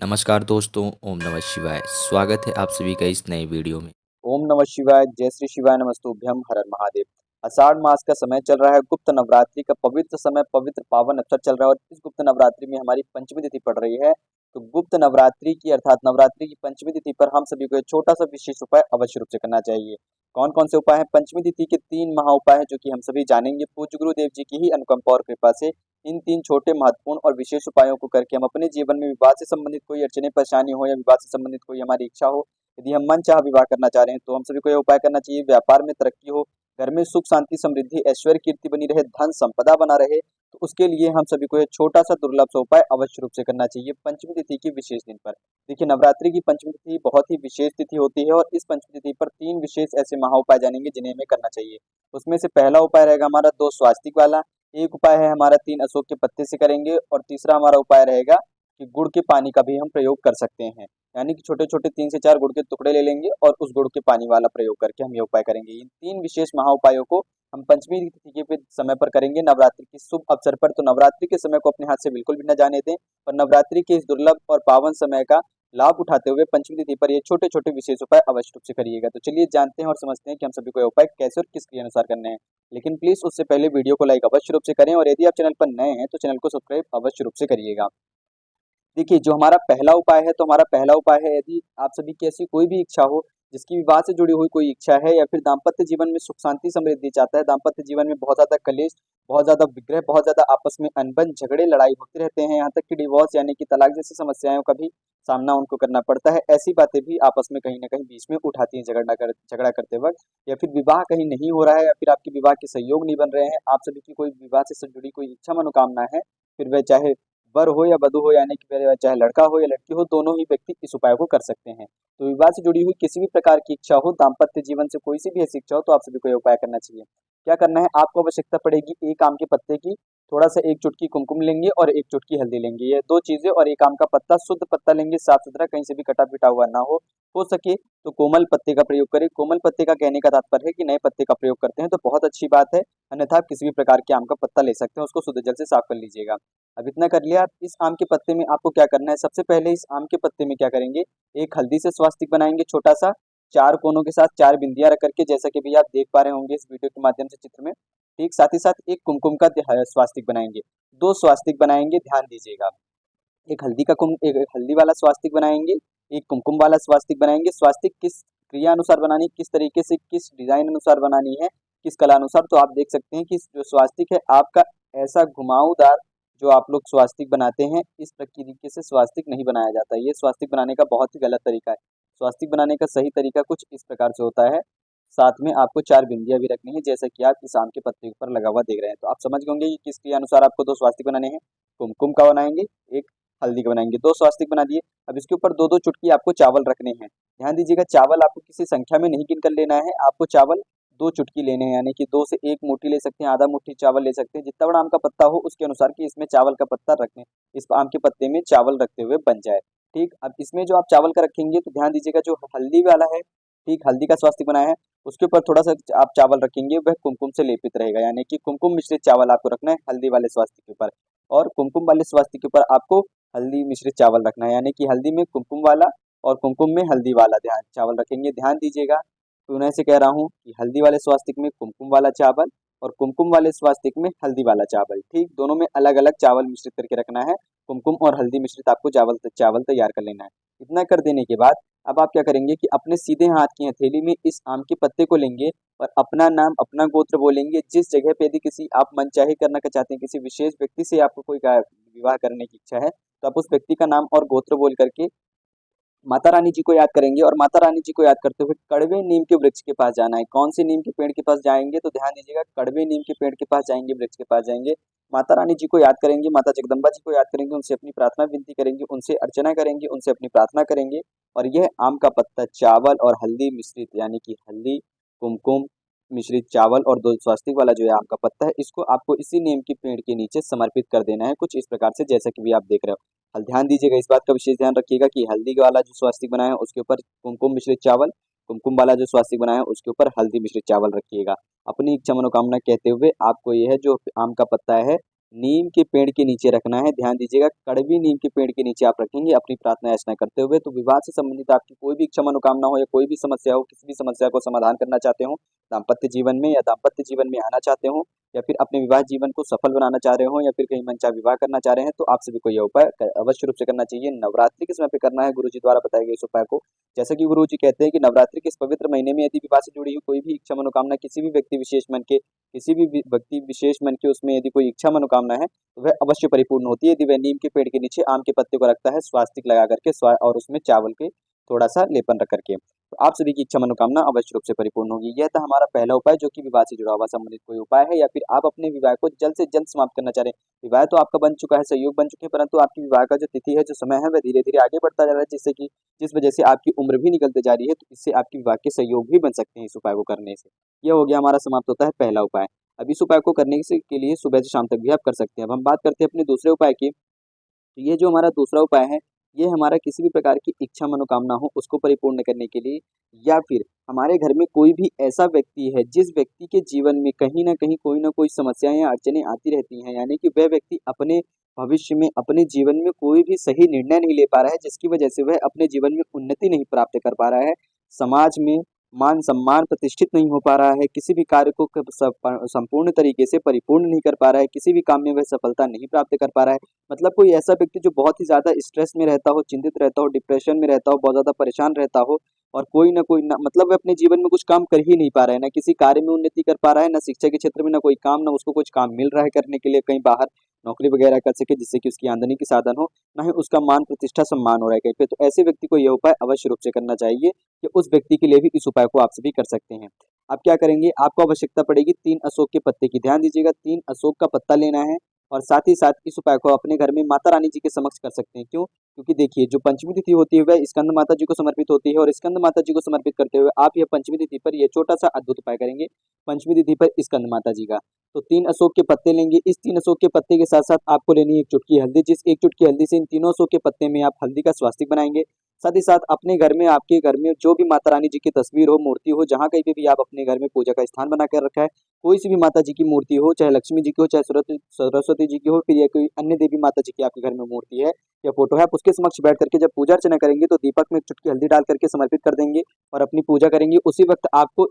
नमस्कार दोस्तों, ओम नमः शिवाय। स्वागत है आप सभी का इस नए वीडियो में। ओम नमः शिवाय, जय श्री शिवाय, नमस्तुभ्यं, हर हर महादेव। आषाढ़ मास का समय चल रहा है, गुप्त नवरात्रि का पवित्र समय, पवित्र पावन अवसर चल रहा है और इस गुप्त नवरात्रि में हमारी पंचमी तिथि पड़ रही है। तो गुप्त नवरात्रि की अर्थात नवरात्रि की पंचमी तिथि पर हम सभी को एक छोटा-सा विशेष उपाय अवश्य रूप से करना चाहिए। कौन-कौन से उपाय हैं? पंचमी तिथि के 3 महा उपाय हैं जो कि हम सभी जानेंगे। पूज्य गुरुदेव जी की ही अनुकंपा और कृपा से इन 3 छोटे महत्वपूर्ण और विशेष उपायों को करके हम अपने जीवन में विवाह से संबंधित कोई अड़चनें, परेशानी हो या विवाह से संबंधित कोई हमारी इच्छा हो, यदि हम मनचाहा विवाह करना चाह रहे हैं तो हम सभी को यह उपाय करना चाहिए। व्यापार में तरक्की हो, घर में सुख शांति समृद्धि ऐश्वर्य कीर्ति बनी रहे, धन संपदा बना रहे, तो उसके लिए हम सभी को यह छोटा सा दुर्लभ सा उपाय अवश्य रूप से करना चाहिए पंचमी तिथि की विशेष दिन पर। देखिए, नवरात्रि की पंचमी तिथि बहुत ही विशेष तिथि होती है और इस पंचमी तिथि पर 3 विशेष ऐसे महा उपाय जानेंगे जिन्हें हमें करना चाहिए। उसमें से पहला उपाय रहेगा हमारा 2 स्वास्तिक वाला, एक उपाय है हमारा 3 अशोक के पत्ते से करेंगे और तीसरा हमारा उपाय रहेगा कि गुड़ के पानी का भी हम प्रयोग कर सकते हैं। यानी कि छोटे-छोटे 3 से 4 गुड़ के टुकड़े ले लेंगे और उस गुड़ के पानी वाला प्रयोग करके हम ये उपाय करेंगे। इन 3 विशेष महा उपायों को हम पंचमी तिथि के समय पर करेंगे नवरात्रि के शुभ अवसर पर। तो नवरात्रि के समय को अपने हाथ से बिल्कुल भी ना जाने दें और नवरात्रि के इस दुर्लभ और पावन समय का लाभ उठाते हुए पंचमी तिथि पर ये छोटे-छोटे विशेष उपाय अवश्य रूप से करिएगा। तो चलिए जानते हैं और समझते हैं कि हम सभी को ये उपाय कैसे और किस क्रिया अनुसार करने हैं। लेकिन प्लीज़ उससे पहले वीडियो को लाइक अवश्य रूप से करें और यदि आप चैनल पर नए हैं तो चैनल को सब्सक्राइब अवश्य रूप से करिएगा। देखिए, जो हमारा पहला उपाय है, तो हमारा पहला उपाय है, यदि आप सभी की ऐसी कोई भी इच्छा हो, जिसकी विवाह से जुड़ी हुई कोई इच्छा है या फिर दाम्पत्य जीवन में सुख शांति समृद्धि चाहता है, दाम्पत्य जीवन में बहुत ज़्यादा कलेश, बहुत ज़्यादा विग्रह, बहुत ज़्यादा आपस में अनबन, झगड़े, लड़ाई होते रहते हैं, यहाँ तक कि डिवोर्स यानी कि तलाक जैसी समस्याओं का भी सामना उनको करना पड़ता है। ऐसी बातें भी आपस में कहीं न कहीं बीच में उठाती हैं झगड़ा करते वक़्त, या फिर विवाह कहीं नहीं हो रहा है या फिर आपके विवाह के सहयोग नहीं बन रहे हैं, आप सभी की कोई विवाह से जुड़ी कोई इच्छा मनोकामना है, फिर वह चाहे वर हो या वधू हो, यानी कि फिर चाहे लड़का हो या लड़की हो, दोनों ही व्यक्ति इस उपाय को कर सकते हैं। तो विवाह से जुड़ी हुई किसी भी प्रकार की इच्छा हो, दाम्पत्य जीवन से कोई सी भी ऐसी इच्छा हो, तो आप सभी को ये उपाय करना चाहिए। क्या करना है? आपको आवश्यकता पड़ेगी 1 आम के पत्ते की, थोड़ा-सा 1 चुटकी कुमकुम लेंगे और 1 चुटकी हल्दी लेंगे। ये 2 चीज़ें और 1 आम का पत्ता, शुद्ध पत्ता लेंगे, साफ-सुथरा, कहीं से भी कटा-पिटा हुआ ना हो सके तो कोमल पत्ते का प्रयोग करें। कोमल पत्ते का कहने का तात्पर्य है कि नए पत्ते का प्रयोग करते हैं तो बहुत अच्छी बात है, अन्यथा आप किसी भी प्रकार के आम का पत्ता ले सकते हैं, उसको शुद्ध जल से साफ कर लीजिएगा। अब इतना कर लिया, अब इस आम के पत्ते में आपको क्या करना है? सबसे पहले इस आम के पत्ते में क्या करेंगे, एक हल्दी से स्वास्तिक बनाएँगे छोटा-सा, 4 कोनों के साथ 4 बिंदियाँ रख कर के, जैसा कि अभी आप देख पा रहे होंगे इस वीडियो के माध्यम से चित्र में। ठीक, साथ ही साथ एक कुमकुम का स्वास्तिक बनाएँगे, 2 स्वास्तिक बनाएँगे, ध्यान दीजिएगा। एक हल्दी वाला स्वास्तिक बनाएँगे, एक कुमकुम वाला स्वास्तिक बनाएँगे। स्वास्तिक किस क्रिया अनुसार बनानी है, किस तरीके से, किस डिज़ाइन अनुसार बनानी है, किस कला अनुसार, तो आप देख सकते हैं कि जो स्वास्तिक है आपका ऐसा घुमावदार, जो आप लोग स्वास्तिक बनाते हैं, इस तरीके से स्वास्तिक नहीं बनाया जाता है। ये स्वास्तिक बनाने का बहुत ही गलत तरीका है। स्वास्तिक बनाने का सही तरीका कुछ इस प्रकार से होता है। साथ में आपको 4 बिंदियाँ भी रखनी है, जैसा कि आप इस आम के पत्ते पर लगा हुआ देख रहे हैं। तो आप समझ गए होंगे कि किस क्रिया अनुसार आपको 2 स्वास्तिक बनाने हैं। कुमकुम का बनाएँगे, एक हल्दी का बनाएँगे, 2 स्वास्तिक बना दिए। अब इसके ऊपर 2-2 चुटकी आपको चावल रखने हैं। ध्यान दीजिएगा, चावल आपको किसी संख्या में नहीं गिन कर लेना है, आपको चावल 2 चुटकी लेने हैं, यानी कि 2 से 1 मुट्ठी ले सकते हैं, आधा मुट्ठी चावल ले सकते हैं, जितना बड़ा आम का पत्ता हो उसके अनुसार कि इसमें चावल का पत्ता रखें, इस आम के पत्ते में चावल रखते हुए बन जाए। ठीक, अब इसमें जो आप चावल का रखेंगे तो ध्यान दीजिएगा, जो हल्दी वाला है, ठीक, हल्दी का स्वास्तिक बनाया है, उसके ऊपर थोड़ा-सा आप चावल रखेंगे, वह कुमकुम से लेपित रहेगा, यानी कि कुमकुम मिश्रित चावल आपको रखना है हल्दी वाले स्वास्तिक के ऊपर, और कुमकुम वाले स्वास्तिक के ऊपर आपको हल्दी मिश्रित चावल रखना है, यानी कि हल्दी में कुमकुम वाला और कुमकुम में हल्दी वाला ध्यान चावल रखेंगे। ध्यान दीजिएगा, पुनः से कह रहा हूँ कि हल्दी वाले स्वास्तिक में कुमकुम वाला चावल और कुमकुम वाले स्वास्तिक में हल्दी वाला चावल, ठीक, दोनों में अलग-अलग चावल मिश्रित करके रखना है। कुमकुम और हल्दी मिश्रित आपको चावल तैयार कर लेना है। इतना कर देने के बाद अब आप क्या करेंगे कि अपने सीधे हाथ की हथेली में इस आम के पत्ते को लेंगे और अपना नाम, अपना गोत्र बोलेंगे। जिस जगह पे यदि किसी आप मनचाहे करना का चाहते हैं, किसी विशेष व्यक्ति से आपको कोई विवाह करने की इच्छा है, तो आप उस व्यक्ति का नाम और गोत्र बोल करके माता रानी जी को याद करेंगे और माता रानी जी को याद करते हुए कड़वे नीम के वृक्ष के पास जाना है। कौन से नीम के पेड़ के पास जाएँगे? तो ध्यान दीजिएगा, कड़वे नीम के पेड़ के पास जाएँगे, वृक्ष के पास जाएँगे। माता रानी जी को याद करेंगे, माता जगदम्बा जी को याद करेंगे, उनसे अपनी प्रार्थना विनती करेंगे, उनसे अर्चना करेंगे, उनसे अपनी प्रार्थना करेंगे और यह आम का पत्ता, चावल और हल्दी मिश्रित, यानी कि हल्दी, कुमकुम मिश्रित चावल और 2 स्वास्तिक वाला जो है आम का पत्ता है, इसको आपको इसी नीम के पेड़ के नीचे समर्पित कर देना है, कुछ इस प्रकार से, जैसा कि भी आप देख रहे हो। ध्यान दीजिएगा, इस बात का विशेष ध्यान रखिएगा कि हल्दी वाला जो स्वास्तिक बनाया है उसके ऊपर कुमकुम मिश्रित चावल, कुमकुम वाला जो स्वास्तिक बनाया है उसके ऊपर हल्दी मिश्रित चावल रखिएगा। अपनी इच्छा मनोकामना कहते हुए आपको यह जो आम का पत्ता है नीम के पेड़ के नीचे रखना है। ध्यान दीजिएगा, कड़वी नीम के पेड़ के नीचे आप रखेंगे अपनी प्रार्थना याचना करते हुए। तो विवाह से संबंधित आपकी कोई भी इच्छा मनोकामना हो या कोई भी समस्या हो, किसी भी समस्या को समाधान करना चाहते हो दाम्पत्य जीवन में, या दाम्पत्य जीवन में आना चाहते हो, या फिर अपने विवाह जीवन को सफल बनाना चाह रहे हो, या फिर कहीं मनचाहा विवाह करना चाह रहे हैं, तो आप सभी को यह उपाय अवश्य रूप से करना चाहिए। नवरात्रि के समय पे करना है गुरुजी द्वारा बताए गए इस उपाय को। जैसा कि गुरुजी कहते हैं कि नवरात्रि के इस पवित्र महीने में यदि विवाह से जुड़ी हुई कोई भी इच्छा मनोकामना किसी भी व्यक्ति विशेष मन के उसमें यदि कोई इच्छा मनोकामना है तो वह अवश्य परिपूर्ण होती है यदि वह नीम के पेड़ के नीचे आम के पत्ते को रखता है, स्वास्तिक लगा करके और उसमें चावल के थोड़ा सा लेपन रख करके, तो आप सभी की इच्छा मनोकामना अवश्य रूप से परिपूर्ण होगी। यह था हमारा पहला उपाय जो कि विवाह से जुड़ा हुआ संबंधित कोई उपाय है, या फिर आप अपने विवाह को जल्द से जल्द समाप्त करना चाह रहे हैं। विवाह तो आपका बन चुका है, सहयोग बन चुके हैं, परंतु आपकी विवाह का जो तिथि है, जो समय है, वह धीरे धीरे आगे बढ़ता जा रहा है, जिस वजह से आपकी उम्र भी निकलते जा रही है। तो इससे आपकी विवाह के सहयोग भी बन सकते हैं इस उपाय को करने से। यह हो गया हमारा समाप्त होता है पहला उपाय। अब इस उपाय को करने के लिए सुबह से शाम तक भी आप कर सकते हैं। अब हम बात करते हैं अपने दूसरे उपाय की। तो ये जो हमारा दूसरा उपाय है, ये हमारा किसी भी प्रकार की इच्छा मनोकामना हो उसको परिपूर्ण करने के लिए, या फिर हमारे घर में कोई भी ऐसा व्यक्ति है जिस व्यक्ति के जीवन में कहीं ना कोई समस्याएं या अड़चनें आती रहती हैं, यानी कि वह व्यक्ति अपने भविष्य में अपने जीवन में कोई भी सही निर्णय नहीं ले पा रहा है, जिसकी वजह से वह अपने जीवन में उन्नति नहीं प्राप्त कर पा रहा है, समाज में मान सम्मान प्रतिष्ठित नहीं हो पा रहा है, किसी भी कार्य को संपूर्ण तरीके से परिपूर्ण नहीं कर पा रहा है, किसी भी काम में वह सफलता नहीं प्राप्त कर पा रहा है। मतलब कोई ऐसा व्यक्ति जो बहुत ही ज़्यादा स्ट्रेस में रहता हो, चिंतित रहता हो, डिप्रेशन में रहता हो, बहुत ज़्यादा परेशान रहता हो, और कोई ना कोई मतलब वह अपने जीवन में कुछ काम कर ही नहीं पा रहा है, ना किसी कार्य में उन्नति कर पा रहा है, ना शिक्षा के क्षेत्र में ना कोई काम, ना उसको कुछ काम मिल रहा है करने के लिए कहीं बाहर नौकरी वगैरह कर सके जिससे कि उसकी आमदनी के साधन हो, ना ही उसका मान प्रतिष्ठा सम्मान हो रहा है कहीं पे। तो ऐसे व्यक्ति को यह उपाय अवश्य रूप से करना चाहिए कि उस व्यक्ति के लिए भी इस उपाय को आप सभी कर सकते हैं। आप क्या करेंगे, आपको आवश्यकता पड़ेगी 3 अशोक के पत्ते की। ध्यान दीजिएगा, 3 अशोक का पत्ता लेना है, और साथ ही साथ इस उपाय को अपने घर में माता रानी जी के समक्ष कर सकते हैं। क्यों? क्योंकि देखिए, जो पंचमी तिथि होती है वह स्कंद माता जी को समर्पित होती है, और स्कंद माता जी को समर्पित करते हुए आप यह पंचमी तिथि पर यह छोटा सा अद्भुत उपाय करेंगे। पंचमी तिथि पर स्कंद माता जी का तो 3 अशोक के पत्ते लेंगे। इस 3 अशोक के पत्ते के साथ साथ आपको लेनी है 1 चुटकी हल्दी, जिस 1 चुटकी हल्दी से इन तीनों अशोक के पत्ते में आप हल्दी का स्वास्तिक बनाएंगे। साथ ही साथ अपने घर में, आपके घर में जो भी माता रानी जी की तस्वीर हो, मूर्ति हो, जहाँ कहीं पे भी आप अपने घर में पूजा का स्थान बना कर रखा है, कोई सी भी माता जी की मूर्ति हो, चाहे लक्ष्मी जी की हो, चाहे सरस्वती जी की हो, फिर या कोई अन्य देवी माता जी की आपके घर में मूर्ति है या फोटो है, आप उसके समक्ष बैठ करके जब पूजा अर्चना करेंगे तो दीपक में 1 चुटकी हल्दी डाल करके समर्पित कर देंगे और अपनी पूजा करेंगे। उसी वक्त आपको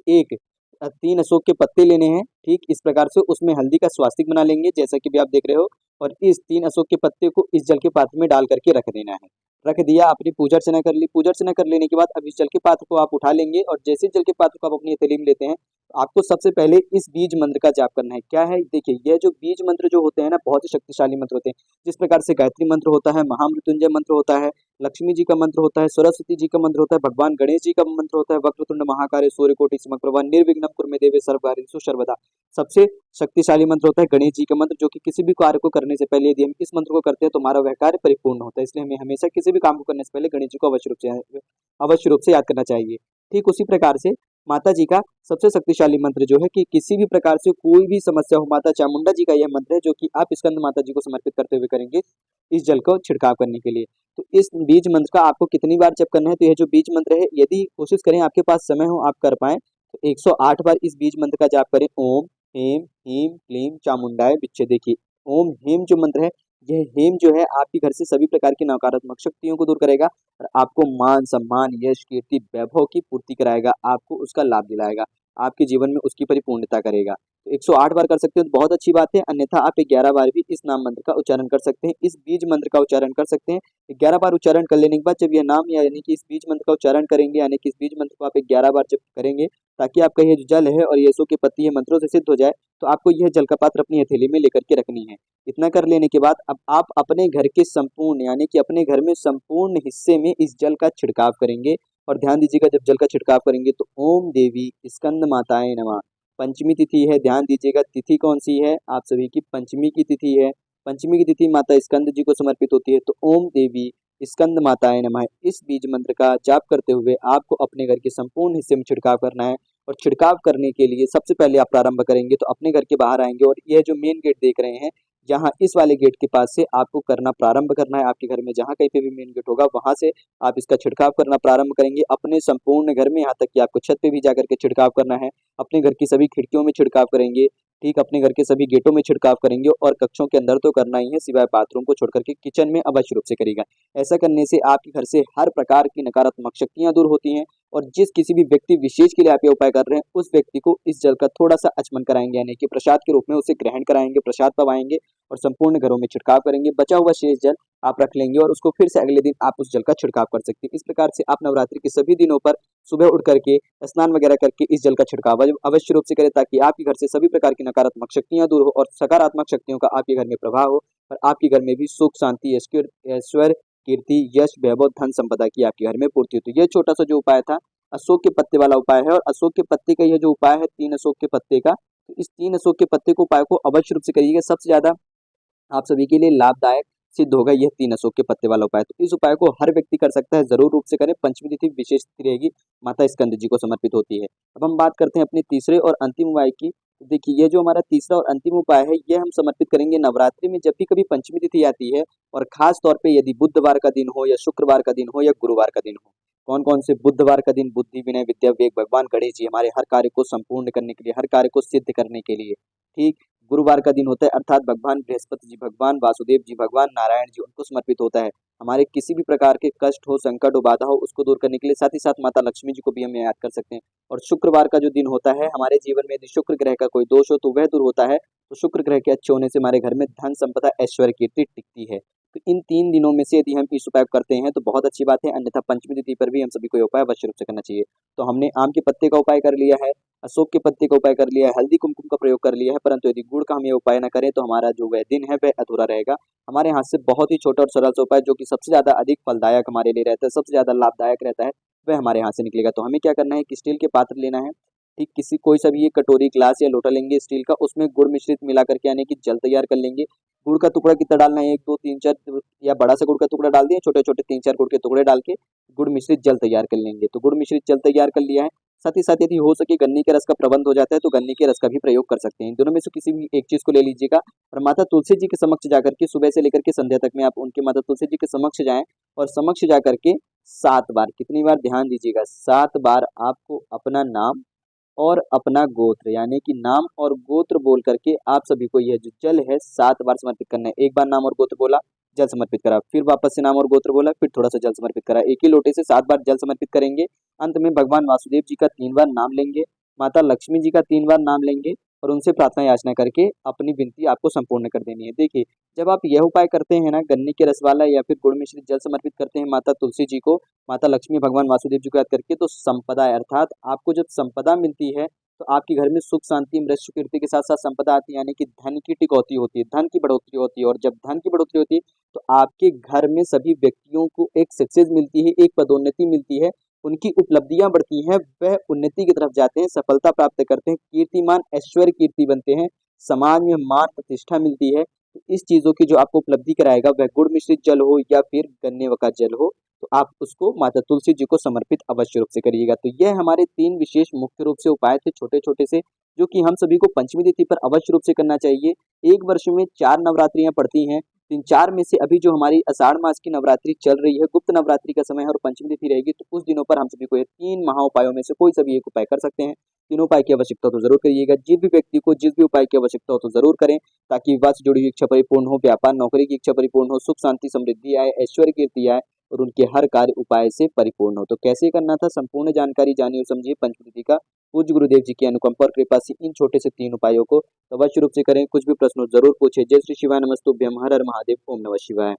3 अशोक के पत्ते लेने हैं। ठीक इस प्रकार से उसमें हल्दी का स्वास्तिक बना लेंगे जैसा कि भी आप देख रहे हो, और इस 3 अशोक के पत्ते को इस जल के पात्र में डाल करके रख देना है। रख दिया, अपनी पूजा अर्चना कर ली। पूजा अर्चना कर लेने के बाद अब इस जल के पात्र को आप उठा लेंगे, और जैसे जल के पात्र को आप अपनी हथेली में लेते हैं, आपको सबसे पहले इस बीज मंत्र का जाप करना है। क्या है? देखिए, यह जो बीज मंत्र जो होते हैं ना, बहुत ही शक्तिशाली मंत्र होते हैं। जिस प्रकार से गायत्री मंत्र होता है, महामृत्युंजय मंत्र होता है, लक्ष्मी जी का मंत्र होता है, सरस्वती जी का मंत्र होता है, भगवान गणेश जी का मंत्र होता है, वक्रतुंड महाकाय सूर्यकोटि समप्रभा निर्विघ्नं कुरु मे देवे सर्वकार्येषु सर्वदा। सबसे शक्तिशाली मंत्र होता है गणेश जी का मंत्र, जो कि किसी भी कार्य को करने से पहले यदि हम इस मंत्र को करते हैं तो हमारा वह कार्य परिपूर्ण होता है। इसलिए हमें हमेशा किसी भी काम को करने से पहले गणेश जी को अवश्य रूप से याद करना चाहिए। ठीक उसी प्रकार से माता जी का सबसे शक्तिशाली मंत्र जो है कि किसी भी प्रकार से कोई भी समस्या हो, माता चामुंडा जी का यह मंत्र है जो कि आप स्कंद माता जी को समर्पित करते हुए करेंगे इस जल को छिड़काव करने के लिए। तो इस बीज मंत्र का आपको कितनी बार जप करना है, तो यह जो बीज मंत्र है, यदि कोशिश करें आपके पास समय हो, आप कर पाए तो 108 बार इस बीज मंत्र का जाप करें। ओम हेम हीम क्लीम चामुंडाय विच्चे। देखिए, ओम हेम जो मंत्र है, यह हेम जो है आपके घर से सभी प्रकार की नकारात्मक शक्तियों को दूर करेगा और आपको मान सम्मान यश कीर्ति वैभव की पूर्ति कराएगा, आपको उसका लाभ दिलाएगा, आपके जीवन में उसकी परिपूर्णता करेगा। तो 108 बार कर सकते हो तो बहुत अच्छी बात है, अन्यथा आप 11 बार भी इस नाम मंत्र का उच्चारण कर सकते हैं, इस बीज मंत्र का उच्चारण कर सकते हैं। 11 बार उच्चारण कर लेने के बाद जब यह नाम यानी कि इस बीज मंत्र का उच्चारण करेंगे, यानी कि इस बीज मंत्र को आप 11 बार जब करेंगे, ताकि आपका यह जो जल है और ये के पत्ती है मंत्रों से सिद्ध हो जाए, तो आपको यह जल का पात्र अपनी हथेली में लेकर के रखनी है। इतना कर लेने के बाद अब आप अपने घर के संपूर्ण, यानी कि अपने घर में संपूर्ण हिस्से में इस जल का छिड़काव करेंगे। और ध्यान दीजिएगा, जब जल का छिड़काव करेंगे तो ओम देवी स्कंद माताएं नमः। पंचमी तिथि है, ध्यान दीजिएगा तिथि कौन सी है, आप सभी की पंचमी की तिथि है। पंचमी की तिथि माता स्कंद जी को समर्पित होती है। तो ओम देवी स्कंद माताएं नमः, इस बीज मंत्र का जाप करते हुए आपको अपने घर के संपूर्ण हिस्से में छिड़काव करना है। और छिड़काव करने के लिए सबसे पहले आप प्रारंभ करेंगे तो अपने घर के बाहर आएंगे, और यह जो मेन गेट देख रहे हैं, जहाँ इस वाले गेट के पास से आपको करना प्रारंभ करना है। आपके घर में जहाँ कहीं पे भी मेन गेट होगा वहाँ से आप इसका छिड़काव करना प्रारंभ करेंगे अपने संपूर्ण घर में, यहाँ तक कि आपको छत पे भी जाकर के छिड़काव करना है। अपने घर की सभी खिड़कियों में छिड़काव करेंगे, ठीक अपने घर के सभी गेटों में छिड़काव करेंगे और कक्षों के अंदर तो करना ही है, सिवाय बाथरूम को छोड़ करके किचन में अवश्य रूप से करेगा। ऐसा करने से आपके घर से हर प्रकार की नकारात्मक शक्तियां दूर होती हैं और जिस किसी भी व्यक्ति विशेष के लिए आप ये उपाय कर रहे हैं उस व्यक्ति को इस जल का थोड़ा सा आचमन कराएंगे, यानी कि प्रसाद के रूप में उसे ग्रहण कराएंगे, प्रसाद पवाएंगे और संपूर्ण घरों में छिड़काव करेंगे। बचा हुआ शेष जल आप रख लेंगे और उसको फिर से अगले दिन आप उस जल का छिड़काव कर सकते हैं। इस प्रकार से आप नवरात्रि के सभी दिनों पर सुबह उठ करके स्नान वगैरह करके इस जल का छिड़काव अवश्य रूप से करें, ताकि आपके घर से सभी प्रकार की नकारात्मक शक्तियां दूर हो और सकारात्मक शक्तियों का आपके घर में प्रभाव हो और आपके घर में भी सुख शांति ऐश्वर्य कीर्ति यश वैभव धन संपदा की आपके घर में पूर्ति होती है। यह छोटा सा जो उपाय था अशोक के पत्ते वाला उपाय है और अशोक के पत्ते का यह जो उपाय है 3 अशोक के पत्ते का, तो इस 3 अशोक के पत्ते को उपाय को अवश्य रूप से करिएगा। सबसे ज्यादा आप सभी के लिए लाभदायक सिद्ध होगा यह 3 अशोक के पत्ते वाला उपाय। तो इस उपाय को हर व्यक्ति कर सकता है, जरूर रूप से करें। पंचमी तिथि विशेष तिथि रहेगी, माता स्कंद जी को समर्पित होती है। अब हम बात करते हैं अपने तीसरे और अंतिम उपाय की। तो देखिए, यह जो हमारा तीसरा और अंतिम उपाय है यह हम समर्पित करेंगे नवरात्रि में। जब भी कभी पंचमी तिथि आती है और खास तौर पे यदि बुधवार का दिन हो या शुक्रवार का दिन हो या गुरुवार का दिन हो। कौन कौन से? बुधवार का दिन बुद्धि विनय विद्या विवेक भगवान गणेश जी हमारे हर कार्य को संपूर्ण करने के लिए, हर कार्य को सिद्ध करने के लिए, ठीक। गुरुवार का दिन होता है अर्थात भगवान बृहस्पति जी, भगवान वासुदेव जी, भगवान नारायण जी, उनको समर्पित होता है। हमारे किसी भी प्रकार के कष्ट हो, संकट हो, बाधा हो, उसको दूर करने के लिए। साथ ही साथ माता लक्ष्मी जी को भी हम याद कर सकते हैं। और शुक्रवार का जो दिन होता है, हमारे जीवन में यदि शुक्र ग्रह का कोई दोष हो तो वह दूर होता है। तो शुक्र ग्रह के अच्छे होने से हमारे घर में धन संपदा ऐश्वर्य कीर्ति टिकती है। तो इन 3 दिनों में से यदि हम इस उपाय करते हैं तो बहुत अच्छी बात है, अन्यथा पंचमी तिथि पर भी हम सभी को ये उपाय अवश्य रूप से करना चाहिए। तो हमने आम के पत्ते का उपाय कर लिया है, अशोक के पत्ते का उपाय कर लिया है, हल्दी कुमकुम का प्रयोग कर लिया है, परंतु यदि गुड़ का हम ये उपाय न करें तो हमारा जो वह दिन है वह अधूरा रहेगा। हमारे हाथ से बहुत ही छोटा और सरल सा उपाय जो कि सबसे ज्यादा अधिक फलदायक हमारे लिए रहता है, सबसे ज्यादा लाभदायक रहता है, वह हमारे हाथ से निकलेगा। तो हमें क्या करना है कि स्टील के पात्र लेना है, ठीक। किसी कोई सा भी ये कटोरी ग्लास या लोटा लेंगे स्टील का, उसमें गुड़ मिश्रित मिला करके यानी कि जल तैयार कर लेंगे। गुड़ का टुकड़ा कितना डालना है? 1 2 3 4 या बड़ा सा गुड़ का टुकड़ा डाल दिया, छोटे छोटे 3 4 गुड़ के टुकड़े डाल के गुड़ मिश्रित जल तैयार कर लेंगे। तो गुड़ मिश्रित जल तैयार कर लिया है। साथ ही साथ यदि हो सके गन्ने के रस का प्रबंध हो जाता है तो गन्ने के रस का भी प्रयोग कर सकते हैं। इन दोनों में से किसी भी एक चीज को ले लीजिएगा और माता तुलसी जी के समक्ष जाकर के सुबह से लेकर के संध्या तक में आप उनके माता तुलसी जी के समक्ष जाएं और समक्ष जाकर के 7 बार, कितनी बार ध्यान दीजिएगा, 7 बार आपको अपना नाम और अपना गोत्र यानी कि नाम और गोत्र बोल करके आप सभी को यह जो जल है 7 बार समर्पित करना है। एक बार नाम और गोत्र बोला, जल समर्पित करा, फिर वापस से नाम और गोत्र बोला, फिर थोड़ा सा जल समर्पित करा। एक ही लोटे से 7 बार जल समर्पित करेंगे। अंत में भगवान वासुदेव जी का 3 बार नाम लेंगे, माता लक्ष्मी जी का 3 बार नाम लेंगे और उनसे प्रार्थना याचना करके अपनी विनती आपको संपूर्ण कर देनी है। देखिए, जब आप यह उपाय करते हैं ना, गन्ने के रस वाला या फिर गुड़ मिश्रित जल समर्पित करते हैं माता तुलसी जी को, माता लक्ष्मी भगवान वासुदेव जी को याद करके, तो संपदा अर्थात आपको जब संपदा मिलती है तो आपके घर में सुख शांति मृत्यु कीर्ति के साथ साथ संपदा आती है, यानी कि धन की टिकौती होती है, धन की बढ़ोतरी होती है। और जब धन की बढ़ोतरी होती है तो आपके घर में सभी व्यक्तियों को एक सक्सेस मिलती है, एक पदोन्नति मिलती है, उनकी उपलब्धियां बढ़ती हैं, वह उन्नति की तरफ जाते हैं, सफलता प्राप्त करते हैं, कीर्तिमान ऐश्वर्य कीर्ति बनते हैं, समाज में मान प्रतिष्ठा मिलती है। तो इस चीजों की जो आपको उपलब्धि कराएगा वह गुड़ मिश्रित जल हो या फिर गन्ने का जल हो, तो आप उसको माता तुलसी जी को समर्पित अवश्य रूप से करिएगा। तो यह हमारे 3 विशेष मुख्य रूप से उपाय थे, छोटे छोटे से, जो कि हम सभी को पंचमी तिथि पर अवश्य रूप से करना चाहिए। एक वर्ष में 4 नवरात्रियां पड़ती हैं, 3-4 में से अभी जो हमारी आषाढ़ मास की नवरात्रि चल रही है, गुप्त नवरात्रि का समय है और पंचमी तिथि रहेगी, तो उस दिनों पर हम सभी को ये 3 महा उपायों में से कोई सा भी एक उपाय कर सकते हैं। तीनों उपाय की आवश्यकता तो जरूर करिएगा। जिस भी व्यक्ति को जिस भी उपाय की आवश्यकता हो तो जरूर करें, ताकि विवाह से जुड़ी हुई इच्छा परिपूर्ण हो, व्यापार नौकरी की इच्छा परिपूर्ण हो, सुख शांति समृद्धि आए, ऐश्वर्य कीर्ति आए और उनके हर कार्य उपाय से परिपूर्ण हो। तो कैसे करना था, संपूर्ण जानकारी जानिए और समझिए पंचमी तिथि का पूज्य गुरुदेव जी की अनुकंपा और कृपा से इन छोटे से 3 उपायों को अवश्य रूप से करें। कुछ भी प्रश्न हो जरूर पूछे। जय श्री शिवाय, नमस्तुभ्यम, हर हर महादेव, ओम नमः शिवाय।